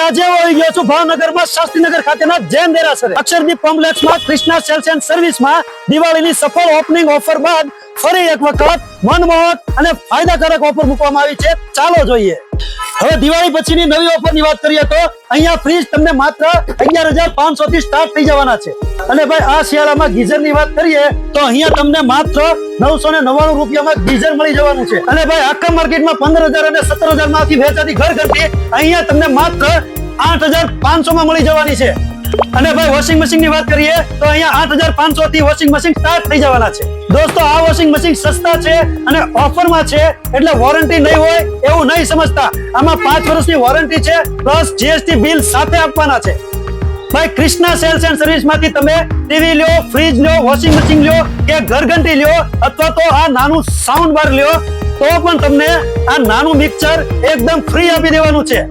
આજે આવી ગયો છું ભાવનગરમાં શાસ્ત્રીનગર ખાતેના જૈન દેરાસરે અક્ષરદીપ કોમ્પ્લેક્સમાં કૃષ્ણા સેલ્સ એન્ડ સર્વિસમાં દિવાળીની સફળ ઓપનિંગ ઓફર બાદ ફરી એક વખત મનમોહક અને ફાયદાકારક ઓફર મૂકવામાં આવી છે. ચાલો જોઈએ. હવે દિવાળી પછીની નવી ઓફરની વાત કરીએ તો અહીંયા ફ્રીજ તમને માત્ર 11,500 થી સ્ટાર્ટ થઈ જવાના છે. અને ભાઈ આ શિયાળામાં ગીઝરની વાત કરીએ તો અહીંયા તમને માત્ર 999 રૂપિયામાં ગીઝર મળી જવાનું છે. અને ભાઈ આખા માર્કેટમાં 15,000 અને 17,000 માંથી વેચાતી ઘર ઘંટી અહીંયા તમને માત્ર 8,500 માં મળી જવાની છે. અને ભાઈ વોશિંગ મશીન ની વાત કરીએ તો અહીંયા 8,500 થી વોશિંગ મશીન સ્ટાર્ટ થઈ જવાના છે. દોસ્તો આ વોશિંગ મશીન સસ્તા છે અને ઓફરમાં છે એટલે વોરંટી નહીં હોય એવું નહીં સમજતા. આમાં 5 વર્ષની વોરંટી છે પ્લસ જીએસટી બિલ સાથે આપવાના છે. ભાઈ કૃષ્ણા સેલ્સ એન્ડ સર્વિસ માંથી તમે ટીવી લ્યો, ફ્રીજ લ્યો, વોશિંગ મશીન લ્યો કે ઘરઘંટી લ્યો અથવા તો આ નાનું સાઉન્ડ બાર લ્યો તો પણ તમને આ નાનું મિક્સર એકદમ ફ્રી આપી દેવાનું છે.